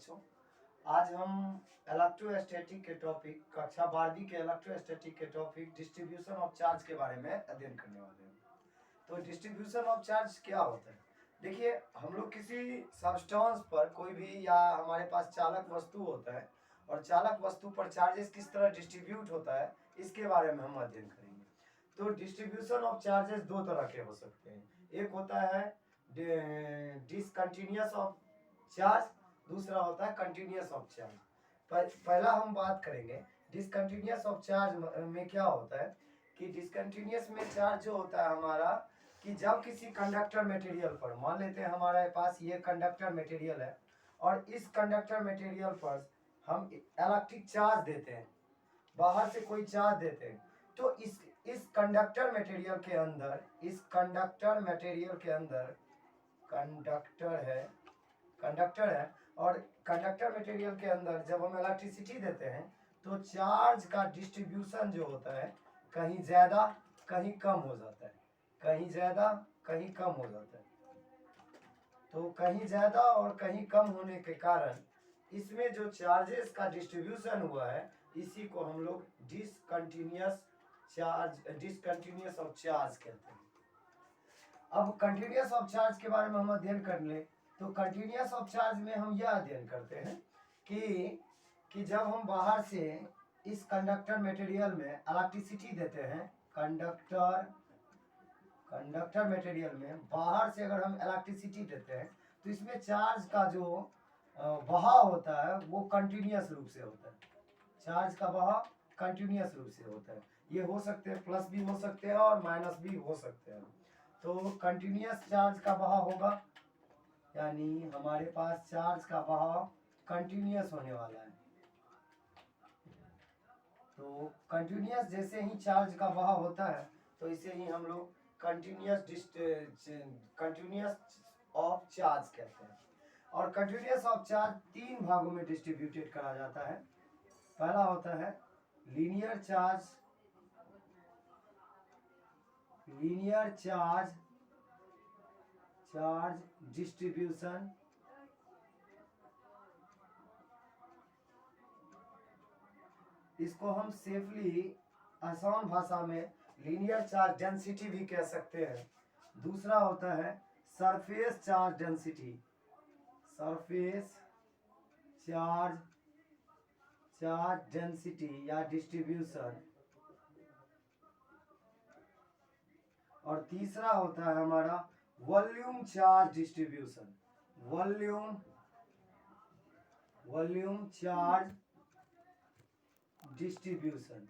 बच्चों। आज हम इलेक्ट्रोस्टैटिक के टॉपिक कक्षा 12वीं के इलेक्ट्रोस्टैटिक के टॉपिक डिस्ट्रीब्यूशन ऑफ चार्ज के बारे में अध्ययन करने वाले हैं। तो डिस्ट्रीब्यूशन ऑफ चार्ज क्या होता है? देखिए, हम लोग किसी सब्सटेंस पर कोई भी या हमारे पास चालक वस्तु होता है और चालक वस्तु पर चार्जेस किस तरह डिस्ट्रीब्यूट होता है इसके बारे में हम अध्ययन करेंगे। तो डिस्ट्रीब्यूशन ऑफ चार्जेस दो तरह के हो सकते हैं। एक होता है डिसकंटिन्यूअस ऑफ चार्ज, दूसरा होता है कंटिन्यूअस ऑफ चार्ज। पहला हम बात करेंगे डिसकंटिन्यूअस ऑफ चार्ज में क्या होता है कि डिसकंटिन्यूअस में चार्ज जो होता है हमारा कि जब किसी कंडक्टर मटेरियल पर, मान लेते हैं हमारे पास ये कंडक्टर मटेरियल है और इस कंडक्टर मटेरियल पर हम इलेक्ट्रिक चार्ज देते हैं, बाहर से कोई चार्ज देते हैं, तो इस कंडक्टर मटेरियल के अंदर, इस कंडक्टर मटेरियल के अंदर कंडक्टर है और कंडक्टर मटेरियल के अंदर जब हम इलेक्ट्रिसिटी देते हैं तो चार्ज का डिस्ट्रीब्यूशन जो होता है कहीं ज़्यादा कहीं कम हो जाता है, कहीं ज़्यादा कहीं कम हो जाता है। तो कहीं ज़्यादा और कहीं कम होने के कारण इसमें जो चार्जेस का डिस्ट्रीब्यूशन हुआ है इसी को हम लोग डिसकंटिन्यूअस ऑफ चार्ज कहते हैं। अब कंटिन्यूअस ऑफ चार्ज के बारे में हम अध्ययन कर ले तो कंटिन्यूअस ऑफ चार्ज में हम यह अध्ययन करते हैं कि जब हम बाहर से इस कंडक्टर मटेरियल में इलेक्ट्रिसिटी देते हैं, कंडक्टर मटेरियल में बाहर से अगर हम इलेक्ट्रिसिटी देते हैं तो इसमें चार्ज का जो बहाव होता है वो कंटिन्यूअस रूप से होता है। चार्ज का बहाव कंटिन्यूअस रूप से होता है। ये हो सकते हैं प्लस भी हो सकते हैं और माइनस भी हो सकते हैं। तो कंटिन्यूअस चार्ज का बहाव होगा, यानी हमारे पास चार्ज का बहाव कंटिन्यूअस होने वाला है। तो कंटिन्यूअस जैसे ही चार्ज का बहाव होता है तो इसे ही हम लोग कंटिन्यूअस ऑफ चार्ज कहते हैं। और कंटिन्यूअस ऑफ चार्ज तीन भागों में डिस्ट्रीब्यूटेड करा जाता है। पहला होता है लीनियर चार्ज डिस्ट्रीब्यूशन, इसको हम सेफली आसान भाषा में लीनियर चार्ज डेंसिटी भी कह सकते हैं। दूसरा होता है surface charge density, surface charge density या डिस्ट्रीब्यूशन। और तीसरा होता है हमारा volume charge distribution, volume charge distribution.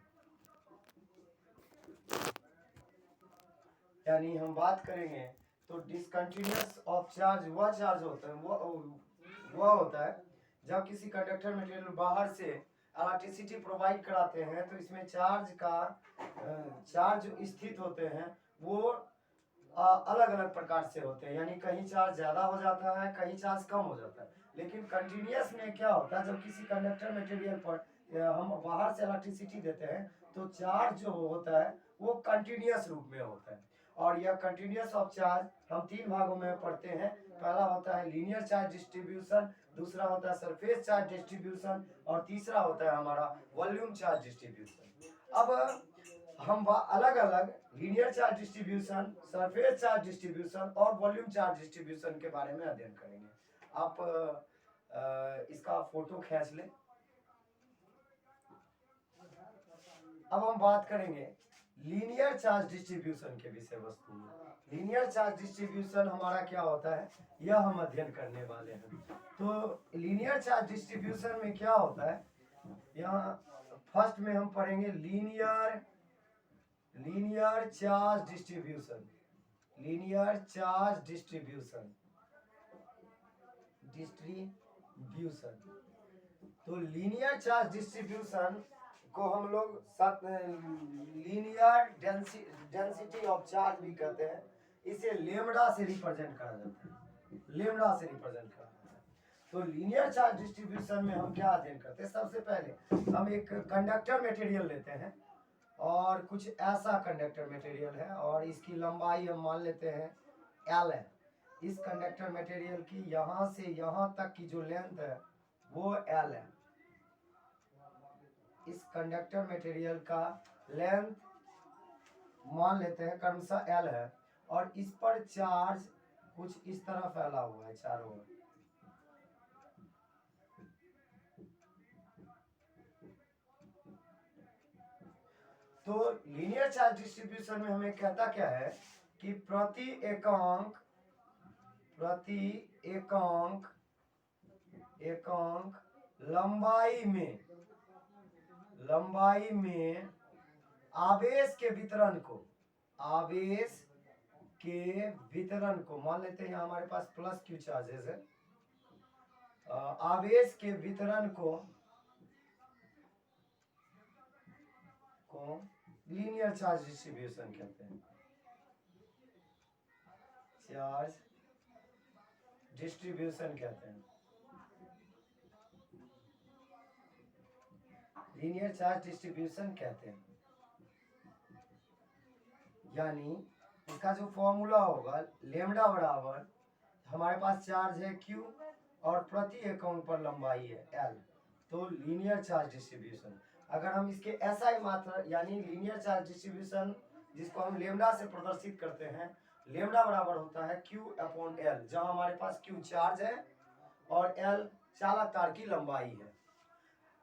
यानी हम बात करेंगे तो डिसकंटिन्यूअस ऑफ चार्ज वह चार्ज होता है, वह होता है जब किसी कंडक्टर मटेरियल बाहर से इलेक्ट्रिसिटी प्रोवाइड कराते हैं तो इसमें चार्ज जो स्थित होते हैं वो अलग अलग प्रकार से होते हैं, यानी कहीं चार्ज ज़्यादा हो जाता है, कहीं चार्ज कम हो जाता है। लेकिन कंटिन्यूअस में क्या होता है, जब किसी कंडक्टर मटेरियल पर हम बाहर से इलेक्ट्रिसिटी देते हैं तो चार्ज जो होता है वो कंटिन्यूअस रूप में होता है। और यह कंटिन्यूअस ऑफ चार्ज हम तीन भागों में पढ़ते हैं। पहला होता है लीनियर चार्ज डिस्ट्रीब्यूशन, दूसरा होता है सरफेस चार्ज डिस्ट्रीब्यूशन और तीसरा होता है हमारा वॉल्यूम चार्ज डिस्ट्रीब्यूशन। अब हम अलग अलग linear charge distribution, surface charge distribution और वॉल्यूम चार्ज डिस्ट्रीब्यूशन के बारे में अध्ययन करेंगे। आप इसका फोटो खींच लें। अब हम बात करेंगे लीनियर चार्ज डिस्ट्रीब्यूशन के विषय वस्तु में। लीनियर चार्ज डिस्ट्रीब्यूशन हमारा क्या होता है यह हम अध्ययन करने वाले हैं। तो लीनियर चार्ज डिस्ट्रीब्यूशन में क्या होता है, यहाँ फर्स्ट में हम पढ़ेंगे लीनियर चार्ज डिस्ट्रीब्यूशन, तो लीनियर चार्ज डिस्ट्रीब्यूशन को हम लोग लीनियर डेंसिटी ऑफ चार्ज भी कहते हैं। इसे लेमडा से रिप्रेजेंट करा जाता है, तो लीनियर चार्ज डिस्ट्रीब्यूशन में हम क्या अध्ययन करते हैं, सबसे पहले हम एक कंडक्टर मटेरियल लेते हैं और कुछ ऐसा कंडक्टर मटेरियल है और इसकी लंबाई हम मान लेते हैं L है। इस कंडक्टर मटेरियल की यहाँ से यहाँ तक की जो लेंथ है वो L है। इस कंडक्टर मटेरियल का लेंथ मान लेते हैं क्रमशः L है और इस पर चार्ज कुछ इस तरह फैला हुआ है चारों ओर। तो लीनियर चार्ज डिस्ट्रीब्यूशन में हमें कहता क्या है कि प्रति एकांक लंबाई में आवेश के वितरण को मान लेते हैं यहाँ हमारे पास प्लस क्यू चार्जेस है। आवेश के वितरण को लीनियर चार्ज डिस्ट्रीब्यूशन कहते हैं। चार्ज डिस्ट्रीब्यूशन कहते हैं, लीनियर चार्ज डिस्ट्रीब्यूशन कहते हैं। यानी इसका जो फॉर्मूला होगा लेमडा बराबर हमारे पास चार्ज है Q और प्रति एकांक पर लंबाई है L, तो लीनियर चार्ज डिस्ट्रीब्यूशन। अगर हम इसके SI मात्रा यानी लीनियर चार्ज डिस्ट्रीब्यूशन जिसको हम लेमडा से प्रदर्शित करते हैं, लेमडा बराबर होता है Q/L, जहां हमारे पास Q चार्ज है और L चालक तार की लंबाई है।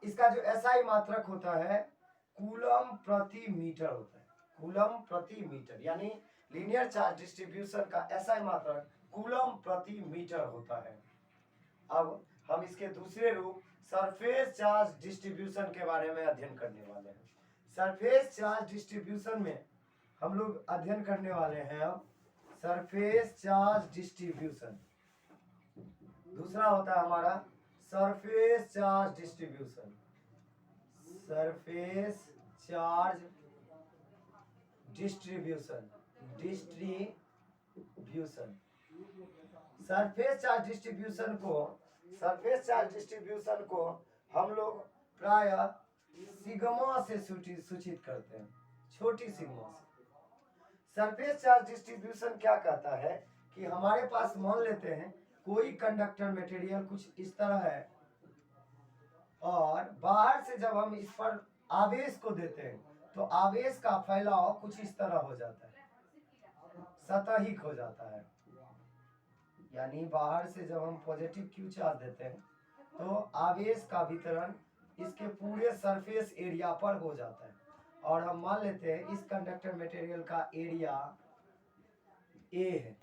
इसका जो SI मात्रक होता है कूलम प्रति मीटर होता है, कूलम प्रति मीटर, यानी लीनियर चार्ज डिस्ट्रीब्यूशन का SI मात्रक कूलम प्रति मीटर होता है। अब हम इसके दूसरे रूप सरफेस चार्ज डिस्ट्रीब्यूशन के बारे में अध्ययन करने वाले हैं। सरफेस चार्ज डिस्ट्रीब्यूशन में हम लोग अध्ययन करने वाले हैं अब सरफेस चार्ज डिस्ट्रीब्यूशन। दूसरा होता है हमारा surface charge distribution. Surface charge distribution surface charge distribution को हम लोग प्राय सिग्मा से सूचित करते हैं, छोटी सिग्मा से। सरफेस चार्ज डिस्ट्रीब्यूशन क्या कहता है कि हमारे पास मान लेते हैं कोई कंडक्टर मटेरियल कुछ इस तरह है और बाहर से जब हम इस पर आवेश को देते हैं तो आवेश का फैलाव कुछ इस तरह हो जाता है, सतहिक हो जाता है। यानी बाहर से जब हम पॉजिटिव क्यू चार्ज देते हैं तो आवेश का वितरण इसके पूरे सरफेस एरिया पर हो जाता है और हम मान लेते हैं इस कंडक्टर मटेरियल का एरिया A है।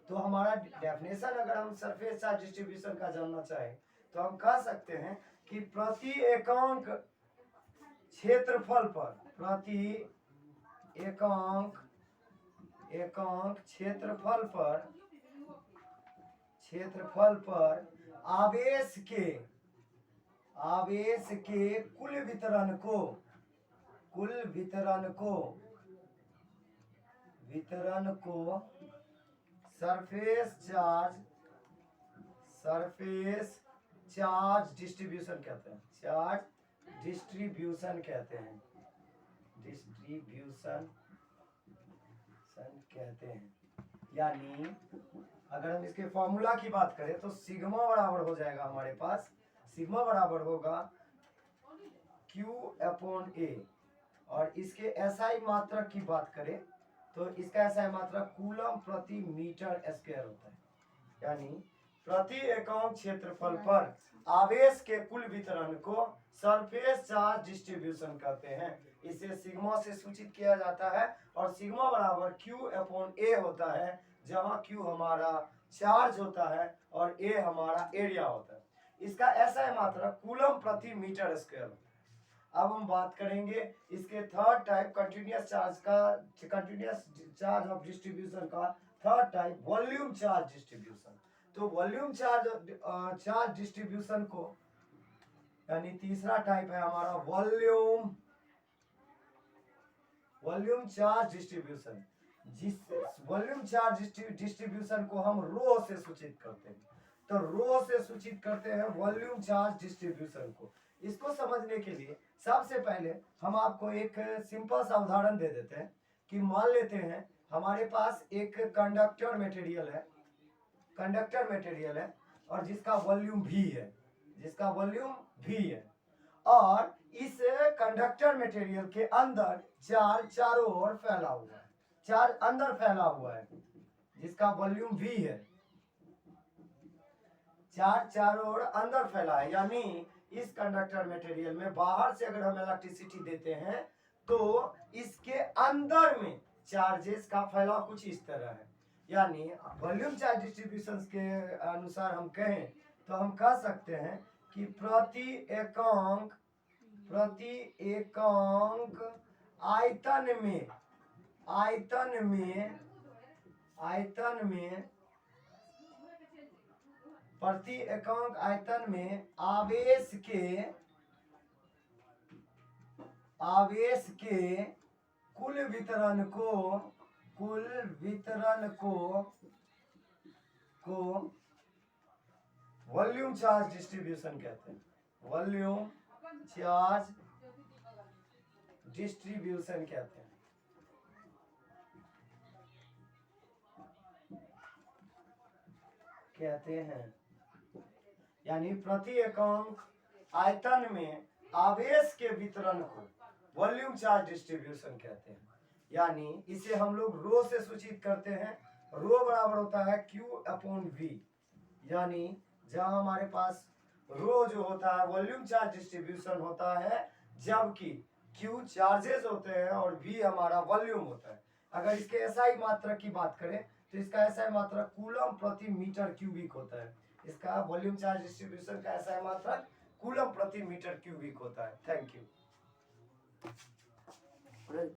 तो हमारा डेफिनेशन अगर हम सरफेस चार्ज डिस्ट्रीब्यूशन का जानना चाहें तो हम कह सकते हैं कि प्रति एकांक क्षेत्रफल पर आवेश के कुल वितरण को सरफेस चार्ज डिस्ट्रीब्यूशन कहते हैं। चार्ज डिस्ट्रीब्यूशन कहते हैं। यानी अगर हम इसके फॉर्मूला की बात करें तो सिग्मा बराबर हो जाएगा हमारे पास, सिग्मा बराबर होगा Q/A और इसके SI मात्रक की बात करें तो इसका SI मात्रक कूलम प्रति मीटर स्क्वायर होता है। यानी प्रति एकांक क्षेत्रफल पर आवेश के कुल वितरण को सरफेस चार्ज डिस्ट्रीब्यूशन कहते हैं। इसे सिग्मा से सूचित किया जाता है और सिग्मा बराबर Q/A होता है, जहां Q हमारा चार्ज होता है और A हमारा एरिया होता है। इसका SI मात्रक कूलम प्रति मीटर स्क्वायर होता है। अब हम बात करेंगे इसके third type continuous charge of distribution का third type volume charge distribution. तो वॉल्यूम चार्ज डिस्ट्रीब्यूशन को यानी तीसरा टाइप है हमारा वॉल्यूम चार्ज डिस्ट्रीब्यूशन। जिस वॉल्यूम चार्ज डिस्ट्रीब्यूशन को हम रो से सूचित करते हैं, तो रो से सूचित करते हैं वॉल्यूम चार्ज डिस्ट्रीब्यूशन को। इसको समझने के लिए सबसे पहले हम आपको एक सिंपल सा उदाहरण दे देते हैं कि मान लेते हैं हमारे पास एक कंडक्टर मटेरियल है और जिसका वॉल्यूम V है, जिसका वॉल्यूम V है, और इस कंडक्टर मटेरियल के अंदर चार्ज चारों ओर फैला हुआ है, चार्ज अंदर फैला हुआ है जिसका वॉल्यूम V है, चार्ज चारों ओर अंदर फैला है। यानी इस कंडक्टर मटेरियल में बाहर से अगर हम इलेक्ट्रिसिटी देते हैं तो इसके अंदर में चार्जेस का फैलाव कुछ इस तरह है। यानी वॉल्यूम चार्ज डिस्ट्रीब्यूशन के अनुसार हम कहें तो हम कह सकते हैं कि प्रति एकांक आयतन में प्रति एकांक आयतन में आवेश के कुल वितरण को वॉल्यूम चार्ज डिस्ट्रीब्यूशन कहते हैं, वॉल्यूम चार्ज डिस्ट्रीब्यूशन कहते हैं। यानी प्रति एकांक आयतन में आवेश के वितरण को वॉल्यूम चार्ज डिस्ट्रीब्यूशन कहते हैं। यानी इसे हम लोग रो से सूचित करते हैं, रो बराबर होता है Q/V। यानी जहां हमारे पास रो जो होता है वॉल्यूम चार्ज डिस्ट्रीब्यूशन होता है, जबकि Q चार्जेस होते हैं और V हमारा वॉल्यूम होता है। अगर इसके SI मात्रक की बात करें तो इसका SI मात्रक कूलम प्रति मीटर क्यूबिक होता है। इसका वॉल्यूम चार्ज डिस्ट्रीब्यूशन का SI मात्रक कूलम प्रति मीटर क्यूबिक होता है। Thank you.